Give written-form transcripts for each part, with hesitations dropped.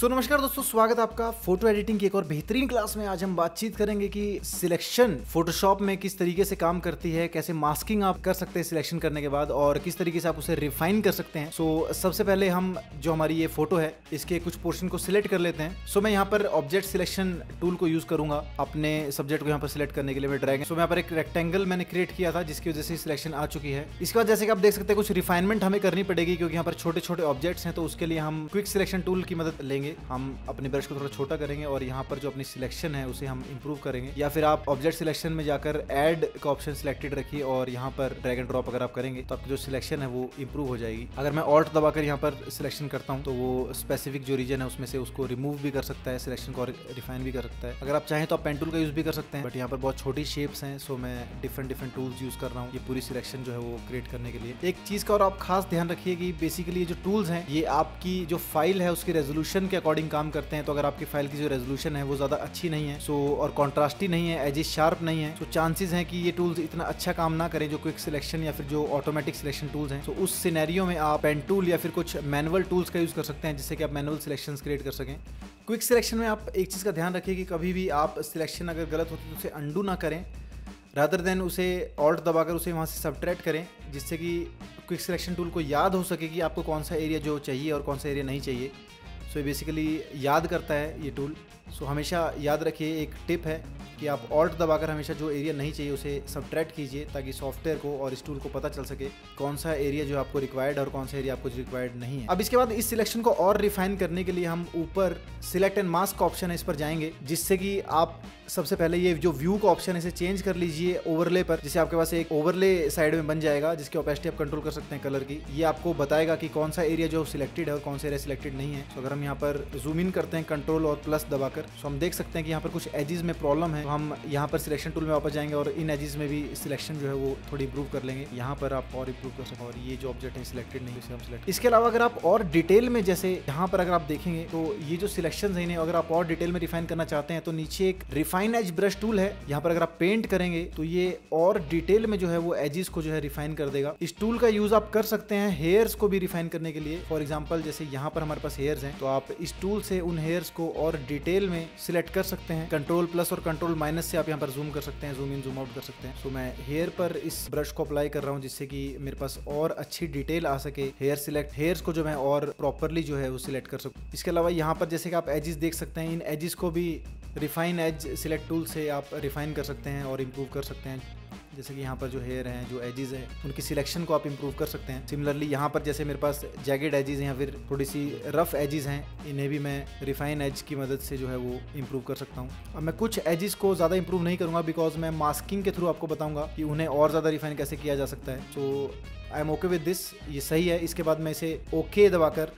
नमस्कार दोस्तों, स्वागत है आपका फोटो एडिटिंग की एक और बेहतरीन क्लास में। आज हम बातचीत करेंगे कि सिलेक्शन फोटोशॉप में किस तरीके से काम करती है, कैसे मास्किंग आप कर सकते हैं सिलेक्शन करने के बाद और किस तरीके से आप उसे रिफाइन कर सकते हैं। सबसे पहले हम जो हमारी ये फोटो है इसके कुछ पोर्शन को सिलेक्ट कर लेते हैं। मैं यहाँ पर ऑब्जेक्ट सिलेक्शन टूल को यूज करूंगा अपने सब्जेक्ट को यहाँ पर सिलेक्ट करने के लिए। मैं ड्रैग यहाँ पर एक रेक्टेंगल मैंने क्रिएट किया था जिसकी वजह से सिलेक्शन आ चुकी है। इसके बाद जैसे कि आप देख सकते हैं कुछ रिफाइनमेंट हमें करनी पड़ेगी क्योंकि यहाँ पर छोटे छोटे ऑब्जेक्ट्स हैं, तो उसके लिए हम क्विक सिलेक्शन टूल की मदद लेंगे। हम अपने ब्रश को थोड़ा छोटा करेंगे और यहाँ पर जो अपनी सिलेक्शन है उसे हम इंप्रूव करेंगे, या फिर आप ऑब्जेक्ट सिलेक्शन में जाकर ऐड का ऑप्शन सिलेक्टेड रखिए और यहाँ पर ड्रैग एंड ड्रॉप अगर आप करेंगे तो आपकी जो सिलेक्शन है वो इंप्रूव हो जाएगी। अगर मैं ऑल्ट दबाकर यहाँ पर सिलेक्शन करता हूँ तो वो स्पेसिफिक जो रीजन है उसमें से उसको रिमूव भी कर सकता है, सिलेक्शन को रिफाइन भी कर सकता है। अगर आप चाहें तो आप पेन टूल का यूज भी कर सकते हैं, बट यहाँ पर बहुत छोटी शेप्स हैं, सो मैं डिफरेंट टूल्स यूज कर रहा हूँ ये पूरी सिलेक्शन जो है वो क्रिएट करने के लिए। एक चीज का और आप खास ध्यान रखिए कि बेसिकली ये जो टूल्स हैं ये आपकी जो फाइल है उसकी रेजोल्यूशन के अकॉर्डिंग काम करते हैं। तो अगर आपकी फाइल की जो रेजोल्यूशन है वो ज्यादा अच्छी नहीं है और कॉन्ट्रास्टी नहीं है, एजेस शार्प नहीं है, चांसेस हैं कि ये टूल्स इतना अच्छा काम ना करें जो क्विक सिलेक्शन या फिर जो ऑटोमेटिक सिलेक्शन टूल्स हैं। उस सिनेरियो में आप पेन टूल या फिर कुछ मैनुअल टूल्स का यूज कर सकते हैं जिससे कि आप मैनुअल सिलेक्शंस क्रिएट कर सकें। क्विक सिलेक्शन में आप एक चीज का ध्यान रखिए कि कभी भी आप सिलेक्शन अगर गलत होती है तो उसे अंडू ना करें, रादर देन उसे ऑल्ट दबाकर उसे वहाँ से सबट्रैक्ट करें, जिससे कि क्विक सिलेक्शन टूल को याद हो सके कि आपको कौन सा एरिया जो चाहिए और कौन सा एरिया नहीं चाहिए। ये बेसिकली याद करता है ये टूल। हमेशा याद रखिए, एक टिप है कि आप ऑल्ट दबाकर हमेशा जो एरिया नहीं चाहिए उसे सबट्रैक्ट कीजिए ताकि सॉफ्टवेयर को और इस टूल को पता चल सके कौन सा एरिया जो आपको रिक्वायर्ड और कौन सा एरिया आपको रिक्वायर्ड नहीं है। अब इसके बाद इस सिलेक्शन को और रिफाइन करने के लिए हम ऊपर सिलेक्ट एंड मास्क का ऑप्शन है इस पर जाएंगे, जिससे कि आप सबसे पहले ये जो व्यू का ऑप्शन है इसे चेंज कर लीजिए ओवरले पर, जिससे आपके पास एक ओवरले साइड में बन जाएगा जिसकी ओपेसिटी आप कंट्रोल कर सकते हैं कलर की। ये आपको बताएगा कि कौन सा एरिया जो सिलेक्टेड है और कौन सा एरिया सिलेक्टेड नहीं है। अगर हम यहाँ पर जूम इन करते हैं कंट्रोल और प्लस दबाकर, हम देख सकते हैं कि यहाँ पर कुछ एजेस में प्रॉब्लम है। हम यहाँ पर सिलेक्शन टूल में वापस जाएंगे और इन एजेस में भी सिलेक्शन जो है वो थोड़ी इंप्रूव कर लेंगे। यहाँ पर आप और इंप्रूव कर सकते हैं और ये जो ऑब्जेक्ट है सिलेक्टेड नहीं है हम सिलेक्ट। इसके अलावा अगर आप और डिटेल में, जैसे यहाँ पर अगर आप देखेंगे तो ये जो सिलेक्शन है अगर आप और डिटेल में रिफाइन करना चाहते हैं तो नीचे एक रिफाइन एज ब्रश टूल है। यहाँ पर अगर आप पेंट करेंगे तो ये और डिटेल में जो है वो एजेस को जो है रिफाइन कर देगा। इस टूल का यूज आप कर सकते हैं हेयर्स को भी रिफाइन करने के लिए। फॉर एग्जांपल जैसे यहाँ पर हमारे पास हेयर्स हैं तो आप इस टूल से उन हेयर्स को और डिटेल में सिलेक्ट कर सकते हैं। कंट्रोल प्लस और कंट्रोल माइनस से आप यहाँ पर जूम कर सकते हैं, जूम इन जूम आउट कर सकते हैं। मैं हेयर पर इस ब्रश को अप्लाई कर रहा हूँ जिससे कि मेरे पास और अच्छी डिटेल आ सके। हेयर्स को जो मैं और प्रॉपरली जो है वो सिलेक्ट कर सकूँ। इसके अलावा यहाँ पर जैसे कि आप एजेस देख सकते हैं, इन एजेस को भी रिफाइन एज सिलेक्ट टूल से आप रिफाइन कर सकते हैं और इम्प्रूव कर सकते हैं। जैसे कि यहाँ पर जो हेयर हैं, जो एजेस हैं, उनकी सिलेक्शन को आप इंप्रूव कर सकते हैं। सिमिलरली यहाँ पर जैसे मेरे पास जैगेड एजेस हैं या फिर थोड़ी सी रफ एजेस हैं, इन्हें भी मैं रिफाइन एज की मदद से जो है वो इंप्रूव कर सकता हूँ। अब मैं कुछ एजेस को ज़्यादा इंप्रूव नहीं करूँगा बिकॉज मैं मास्किंग के थ्रू आपको बताऊँगा कि उन्हें और ज़्यादा रिफाइन कैसे किया जा सकता है। I am okay with this, ये सही है। इसके बाद मैं इसे ओके दबाकर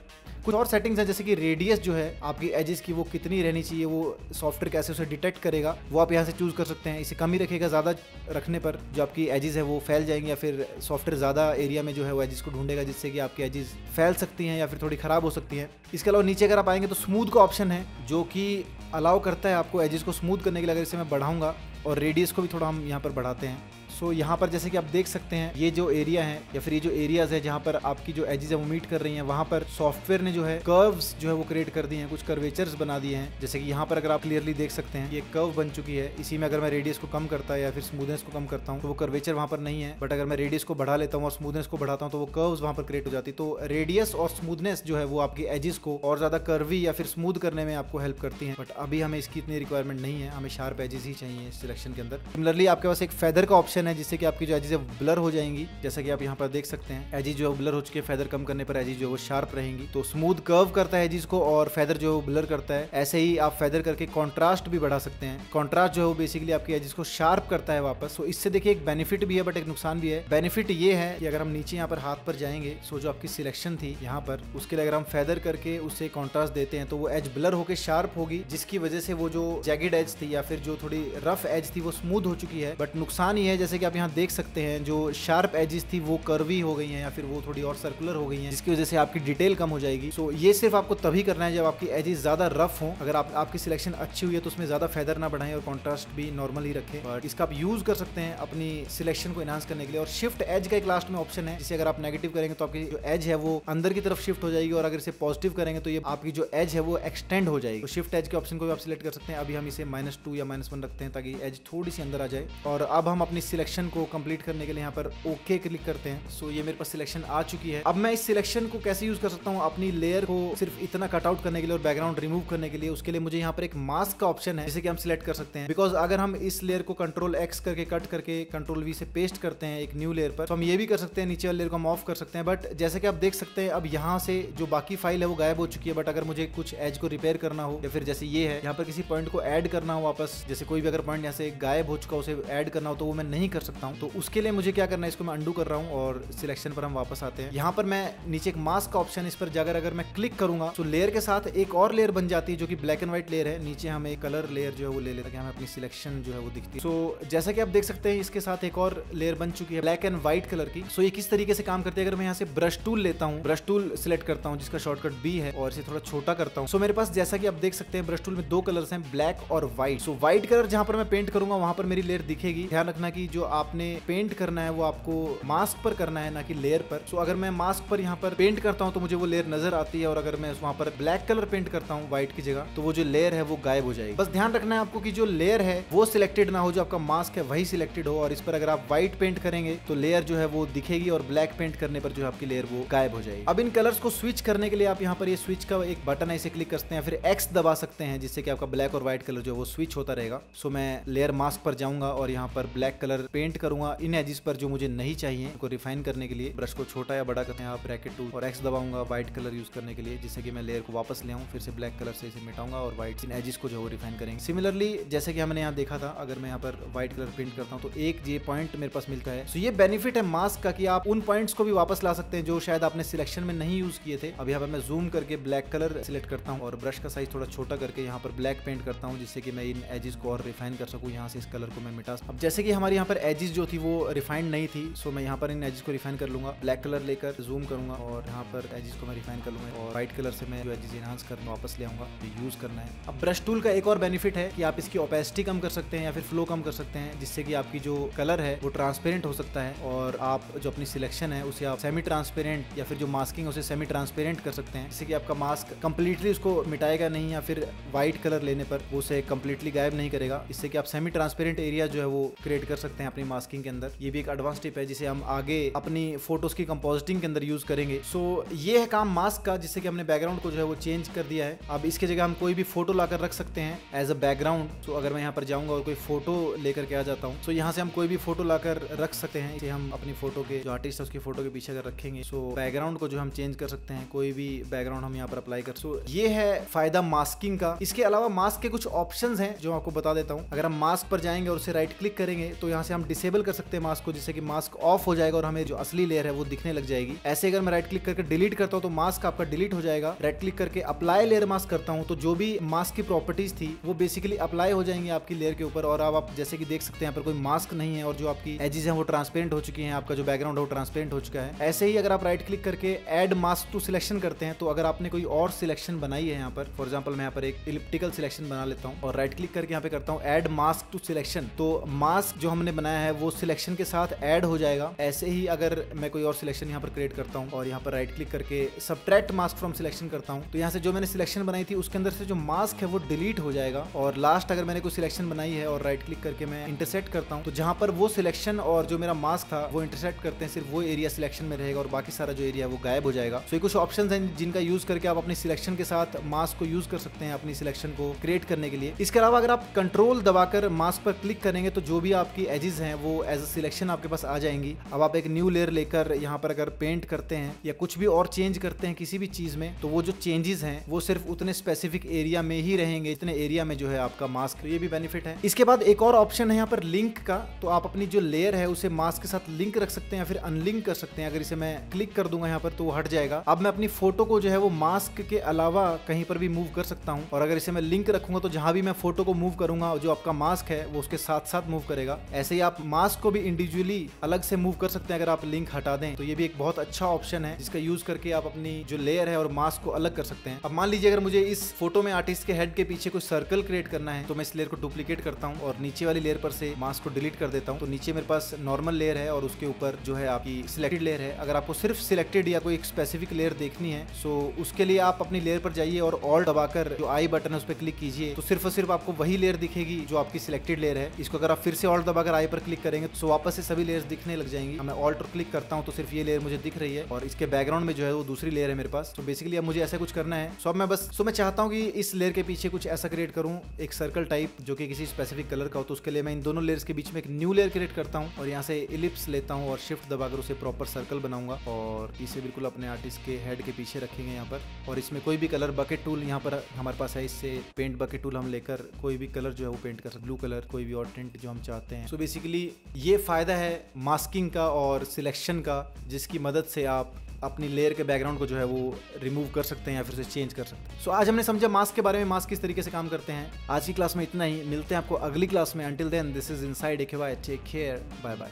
कुछ और सेटिंग्स हैं जैसे कि रेडियस जो है आपकी एजेस की वो कितनी रहनी चाहिए, वो सॉफ्टवेयर कैसे उसे डिटेक्ट करेगा वो आप यहाँ से चूज कर सकते हैं। इसे कम ही रखेगा, ज़्यादा रखने पर जो आपकी एजेस है वो फैल जाएंगी या फिर सॉफ्टवेयर ज़्यादा एरिया में जो है वो एजेस को ढूंढेगा जिससे कि आपकी एजेस फैल सकती हैं या फिर थोड़ी ख़राब हो सकती हैं। इसके अलावा नीचे अगर आप आएंगे तो स्मूथ का ऑप्शन है जो कि अलाउ करता है आपको एजेस को स्मूथ करने के लिए। अगर इसे मैं बढ़ाऊंगा और रेडियस को भी थोड़ा हम यहाँ पर बढ़ाते हैं। यहाँ पर जैसे कि आप देख सकते हैं ये जो एरिया है या फिर ये जो एरियाज है जहाँ पर आपकी जो एजेस है वो मीट कर रही हैं, वहाँ पर सॉफ्टवेयर ने जो है कर्व्स जो है वो क्रिएट कर दिए हैं, कुछ कर्वेचर्स बना दिए हैं। जैसे कि यहाँ पर अगर आप क्लियरली देख सकते हैं ये कर्व बन चुकी है। इसी में अगर मैं रेडियस को कम करता है या फिर स्मूथनेस को कम करता हूँ तो वो कर्वेचर वहाँ पर नहीं है, बट अगर मैं रेडियस को बढ़ा लेता हूँ और स्मूथनेस को बढ़ाता हूँ तो वो कर्व्स वहाँ पर क्रिएट हो जाती है। तो रेडियस और स्मूथनेस जो है वो आपकी एजेस को और ज्यादा कर्वी या फिर स्मूथ करने में आपको हेल्प करती है, बट अभी हमें इसकी इतनी रिक्वायरमेंट नहीं है, हमें शार्प एजेस ही चाहिए सिलेक्शन के अंदर। सिमिलरली आपके पास एक फेदर का ऑप्शन है जिससे कि आपकी जो एजेस ब्लर हो जाएंगी। जैसा कि आप यहाँ पर देख सकते हैं एजेस जो ब्लर हो चुके हैं, फेदर कम करने पर एजेस जो है वो शार्प रहेंगी। तो स्मूथ कर्व करता है एजेस को और फेदर जो ब्लर करता है। ऐसे ही आप फेदर करके कॉन्ट्रास्ट भी बढ़ा सकते हैं। कॉन्ट्रास्ट जो है वो बेसिकली आपकी एजेस को शार्प करता है वापस। इससे देखिए एक बेनिफिट भी है बट एक नुकसान भी है। बेनिफिट ये है कि अगर हम नीचे यहाँ पर हाथ पर जाएंगे, जो आपकी सिलेक्शन थी यहाँ पर, उसके लिए अगर हम फेदर करके उससे कॉन्ट्रास्ट देते हैं तो वो एज ब्लर होकर शार्प होगी, जिसकी वजह से वो जो जैगेड एज थी या फिर जो थोड़ी रफ एज थी वो स्मूथ हो चुकी है। बट नुकसान ये है जैसे जैसे कि आप यहाँ देख सकते हैं जो शार्प एजेस थी वो कर्वी हो गई हैं या फिर वो थोड़ी और सर्कुलर हो गई हैं, जिसकी वजह से आपकी डिटेल कम हो जाएगी। सो ये सिर्फ आपको तभी करना है जब आपकी एजेस ज्यादा रफ हो। अगर आपकी सिलेक्शन अच्छी हुई है तो उसमें ज्यादा फेदर ना बढ़ाएं और कॉन्ट्रास्ट भी नॉर्मल ही रखें। बट इसका आप यूज कर सकते हैं अपनी सिलेक्शन को एनहांस करने के लिए। और शिफ्ट एज का एक लास्ट में ऑप्शन है, जिसे अगर आप नेगेटिव करेंगे तो आपकी जो एज है वो अंदर की तरफ शिफ्ट हो जाएगी, और अगर इसे पॉजिटिव करेंगे तो ये आपकी जो एज है वो एक्सटेंड हो जाएगी। तो शिफ्ट एज के ऑप्शन को भी आप सिलेक्ट कर सकते हैं। अभी हम इसे -2 या -1 रखते हैं ताकि एज थोड़ी सी अंदर आ जाए। और अब हम अपनी सिलेक्शन को कंप्लीट करने के लिए यहाँ पर ओके क्लिक करते हैं। सो ये मेरे पास सिलेक्शन आ चुकी है। अब मैं इस सिलेक्शन को कैसे यूज कर सकता हूँ अपनी लेयर को सिर्फ इतना कट आउट करने के लिए और बैकग्राउंड रिमूव करने के लिए। उसके लिए मुझे यहाँ पर एक मास्क का ऑप्शन है जिसे कि हम सिलेक्ट कर सकते हैं। बिकॉज अगर हम इस लेयर को Ctrl+X करके कट करके Ctrl+V से पेस्ट करते हैं एक न्यू लेयर पर, तो हम ये भी कर सकते हैं, नीचे वाले लेयर को हम ऑफ कर सकते हैं। बट जैसे कि आप देख सकते हैं अब यहाँ से जो बाकी फाइल है वो गायब हो चुकी है। बट अगर मुझे कुछ एज को रिपेयर करना हो या फिर जैसे ये है यहाँ पर किसी पॉइंट को ऐड करना हो वापस, जैसे कोई भी अगर पॉइंट यहाँ से गायब हो चुका उसे ऐड करना हो तो वो मैं नहीं कर सकता हूँ। तो उसके लिए मुझे क्या करना है, इसको मैं अंडू कर रहा हूँ और सिलेक्शन पर हम वापस आते हैं। यहाँ पर मैं नीचे एक मास्क का ऑप्शन, इस पर जाकर अगर मैं क्लिक करूंगा तो लेयर के साथ एक और लेयर बन जाती है जो कि ब्लैक एंड व्हाइट लेयर है। नीचे हम एक कलर लेयर जो है वो ले लेते हैं, हमें अपनी सिलेक्शन जो है वो दिखती है। सो जैसा कि आप देख सकते हैं इसके साथ एक और लेयर बन चुकी है ब्लैक एंड व्हाइट कलर की। सो ये किस तरीके से काम करती है, अगर मैं यहाँ से ब्रश टूल लेता हूँ, ब्रश टूल सिलेक्ट करता हूँ जिसका शॉर्टकट B है और इसे थोड़ा छोटा करता हूँ। सो मेरे पास जैसा कि आप देख सकते हैं ब्रश टूल में 2 कलर्स हैं, ब्लैक और व्हाइट। सो व्हाइट कलर जहां पर मैं पेंट करूंगा वहां पर मेरी लेयर दिखेगी। ध्यान रखना कि जो आपने पेंट करना है वो आपको मास्क पर करना है ना कि लेयर पर। सो अगर मैं मास्क पर यहाँ पर पेंट करता हूँ तो मुझे वो लेयर नजर आती है, और अगर मैं वहां पर ब्लैक कलर पेंट करता हूँ व्हाइट की जगह तो वो जो लेयर है वो गायब हो जाएगी। बस ध्यान रखना है आपको कि जो लेयर है वो सिलेक्टेड ना हो, जो आपका मास्क है वही सिलेक्टेड हो। और इस पर अगर आप व्हाइट पेंट करेंगे तो लेयर जो है वो दिखेगी और ब्लैक पेंट करने पर जो है आपकी लेयर वो गायब हो जाएगी। अब इन कलर्स को स्विच करने के लिए आप यहाँ पर ये स्विच का एक बटन है, इसे क्लिक कर सकते हैं, फिर X दबा सकते हैं जिससे कि आपका ब्लैक और व्हाइट कलर जो है वो स्विच होता रहेगा। सो मैं लेयर मास्क पर जाऊंगा और यहाँ पर ब्लैक कलर पेंट करूंगा इन एजेस पर जो मुझे नहीं चाहिए, उनको रिफाइन करने के लिए ब्रश को छोटा या बड़ा करते हैं आप ब्रैकेट टूल, और X दबाऊंगा व्हाइट कलर यूज करने के लिए, जिससे कि मैं लेयर को वापस ले आऊं, फिर से ब्लैक कलर से इसे मिटाऊंगा और व्हाइट इन एजेस को जो है रिफाइन करेंगे। सिमिलरली जैसे कि हमने यहाँ देखा था, अगर मैं यहाँ पर व्हाइट कलर पेंट करता हूँ तो एक ये पॉइंट मेरे पास मिलता है। सो ये बेनिफिट है मास्क का कि आप उन पॉइंट्स को भी वापस ला सकते हैं जो शायद आपने सिलेक्शन में नहीं यूज किए थे। अब यहाँ पर मैं जूम करके ब्लैक कलर सिलेक्ट करता हूँ और ब्रश का साइज थोड़ा छोटा करके यहाँ पर ब्लैक पेंट करता हूँ, जिससे कि मैं इन एजेस को और रिफाइन कर सकूँ। यहाँ से इस कलर को मैं मिटा। अब जैसे कि हमारे यहाँ पर एजेस जो थी वो रिफाइंड नहीं थी, सो मैं यहाँ पर इन एजेस को रिफाइन कर लूंगा। ब्लैक कलर लेकर जूम करूंगा और यहाँ पर एजेस को मैं रिफाइन कर लूंगा, और व्हाइट कलर से मैं जो एजेस एनहांस कर वापस ले आऊंगा, यूज करना है। अब ब्रश टूल का एक और बेनिफिट है कि आप इसकी ओपेसिटी कम कर सकते हैं या फिर फ्लो कम कर सकते हैं, जिससे कि आपकी जो कलर है वो ट्रांसपेरेंट हो सकता है, और आप जो अपनी सिलेक्शन है उसे आप सेमी ट्रांसपेरेंट या फिर जो मास्किंग उसे सेमी ट्रांसपेरेंट कर सकते हैं, जिससे कि आपका मास्क कंप्लीटली उसको मिटाएगा नहीं या फिर व्हाइट कलर लेने पर वो उसे कंप्लीटली गायब नहीं करेगा। इससे कि आप सेमी ट्रांसपेरेंट एरिया जो है वो क्रिएट कर सकते हैं अपनी मास्किंग के अंदर। ये भी एक एडवांस टिप है जिसे हम आगे अपनी फोटोज की कंपोजिटिंग के अंदर यूज करेंगे। सो ये है काम मास्क का, जिससे कि हमने बैकग्राउंड को जो है वो चेंज कर दिया है। अब इसके जगह हम कोई भी फोटो लाकर रख सकते हैं एज अ बैकग्राउंड। तो अगर मैं यहाँ पर जाऊंगा और कोई फोटो लेकर के आ जाता हूँ, तो यहाँ से हम कोई भी फोटो लाकर रख सकते हैं। इसे हम अपनी फोटो के जो आर्टिस्ट है उसकी फोटो के पीछे अगर रखेंगे, सो बैकग्राउंड को जो हम चेंज कर सकते हैं, कोई भी बैकग्राउंड हम यहाँ पर अप्लाई कर। सो ये है फायदा मास्किंग का। इसके अलावा मास्क के कुछ ऑप्शंस हैं जो आपको बता देता हूँ। अगर हम मास्क पर जाएंगे और उसे राइट क्लिक करेंगे तो यहाँ से हम डिसेबल कर सकते हैं मास्क को, जिससे कि मास्क ऑफ हो जाएगा और हमें जो असली लेयर है वो दिखने लग जाएगी। ऐसे अगर मैं राइट क्लिक करके डिलीट करता हूँ तो मास्क आपका डिलीट हो जाएगा। राइट क्लिक करके अप्लाई लेयर मास्क करता हूँ तो जो भी मास्क की प्रॉपर्टीज थी वो बेसिकली अप्लाई हो जाएंगी आपकी लेयर के ऊपर। और अब आप जैसे कि देख सकते हैं यहाँ पर कोई मास्क नहीं है और जो आपकी एजेस हैं वो ट्रांसपेरेंट हो चुकी हैं, आपका जो बैकग्राउंड है वो ट्रांसपेरेंट हो चुका है। ऐसे ही अगर आप राइट क्लिक करके ऐड मास्क टू सिलेक्शन करते हैं, तो अगर आपने कोई और सिलेक्शन बनाई है यहाँ पर, फॉर एग्जांपल मैं यहाँ पर एक इलिप्टिकल सिलेक्शन बना लेता हूँ और राइट क्लिक करके यहाँ पे करता हूँ ऐड मास्क टू सिलेक्शन, तो मास्क जो हमने बनाया है वो सिलेक्शन के साथ ऐड हो जाएगा। ऐसे ही अगर मैं कोई और सिलेक्शन यहाँ पर क्रिएट करता हूँ और यहाँ पर राइट क्लिक करके सबट्रैक्ट मास्क फ्रॉम सिलेक्शन करता हूँ, तो यहाँ से जो मैंने सिलेक्शन बनाई थी उसके अंदर से जो मास्क है वो डिलीट हो जाएगा। और लास्ट अगर मैंने कोई सिलेक्शन बनाई है और राइट क्लिक करके मैं इंटरसेक्ट करता हूँ, तो जहाँ पर वो सिलेक्शन और जो मेरा मास्क था वो इंटरसेक्ट करते हैं, सिर्फ वो एरिया सिलेक्शन में रहेगा और बाकी सारा जो एरिया वो गायब हो जाएगा। तो ये कुछ ऑप्शंस हैं जिनका यूज करके आप अपनी सिलेक्शन के साथ मास्क को यूज कर सकते हैं अपनी सिलेक्शन को क्रिएट करने के लिए। इसके अलावा अगर आप कंट्रोल दबाकर मास्क पर क्लिक करेंगे तो जो भी आपकी एजेस हैं वो एज अ सिलेक्शन आपके पास आ जाएंगी। अब आप एक न्यू लेयर लेकर यहाँ पर अगर पेंट करते हैं या कुछ भी और चेंज करते हैं किसी भी चीज में, तो वो जो चेंजेस हैं वो सिर्फ उतने स्पेसिफिक एरिया में ही रहेंगे, इतने एरिया में जो है आपका मास्क। तो ये भी बेनिफिट है। इसके बाद एक और ऑप्शन है यहाँ पर लिंक का, तो आप अपनी जो लेयर है उसे मास्क के साथ लिंक रख सकते हैं या फिर अनलिंक कर सकते हैं। अगर इसे मैं क्लिक कर दूंगा यहाँ पर तो वो हट जाएगा। अब मैं अपनी फोटो को जो है वो मास्क के अलावा कहीं पर भी मूव कर सकता हूँ, और अगर इसे मैं लिंक रखूंगा तो जहां भी मैं फोटो को मूव करूंगा जो आपका मास्क है वो उसके साथ साथ मूव करेगा। ऐसे ही आप मास्क को भी इंडिविजुअली अलग से मूव कर सकते हैं। अगर आप लिंक हटा दें तो ये भी एक बहुत अच्छा ऑप्शन है जिसका यूज करके आप अपनी जो लेयर है और मास्क को अलग कर सकते हैं। अब मान लीजिए अगर मुझे इस फोटो में आर्टिस्ट के हेड के पीछे कोई सर्कल क्रिएट करना है तो मैं इस लेयर को डुप्लीकेट करता हूँ और नीचे वाली लेयर पर से मास्क को डिलीट कर देता हूँ। तो नीचे मेरे पास नॉर्मल लेयर है और उसके ऊपर जो है आपकी सिलेक्टेड लेयर है। अगर आपको सिर्फ सिलेक्टेड या कोई एक स्पेसिफिक लेयर देखनी है सो उसके लिए आप अपनी लेयर पर जाइए और ऑल्ट दबाकर जो आई बटन है उस पर क्लिक कीजिए तो सिर्फ और सिर्फ आपको वही लेयर दिखेगी जो आपकी सिलेक्टेड लेयर है। इसको अगर आप फिर से ऑल्ट दबाकर आई पर क्लिक करेंगे तो वापस से सभी लेयर्स दिखने लग जाएंगी। मैं ऑल्ट पर क्लिक करता हूँ तो सिर्फ ये लेयर मुझे दिख रही है और इसके बैकग्राउंड में जो है वो दूसरी लेयर है मेरे पास। तो बेसिकली अब मुझे ऐसा कुछ करना है। सो अब मैं चाहता हूँ कि इस लेयर के पीछे कुछ ऐसा क्रिएट करूँ, एक सर्कल टाइप जो कि किसी स्पेसिफिक कलर का हो। तो उसके लिए मैं इन दोनों लेयर्स के बीच में एक न्यू लेयर क्रिएट करता हूँ और यहाँ से इलिप्स लेता हूँ और शिफ्ट दबाकर उसे प्रॉपर सर्कल बनाऊंगा और इसे बिल्कुल अपने आर्टिस्ट के हेड के पीछे रखेंगे यहाँ पर। और इसमें कोई भी कलर बकेट टूल यहाँ पर हमारे पास है, इससे पेंट बकेट टूल हम लेकर कोई भी कलर जो है वो पेंट कर सकते, ब्लू कलर कोई भी और टिंट जो हम चाहते हैं। सो बेसिकली ये फायदा है मास्किंग का और सिलेक्शन का जिसकी मदद से आप अपनी लेयर के बैकग्राउंड को जो है वो रिमूव कर सकते हैं या फिर उसे चेंज कर सकते हैं। सो आज हमने समझा मास्क के बारे में, मास्क किस तरीके से काम करते हैं। आज की क्लास में इतना ही, मिलते हैं आपको अगली क्लास में। Until then this is inside AKY, take care, bye bye.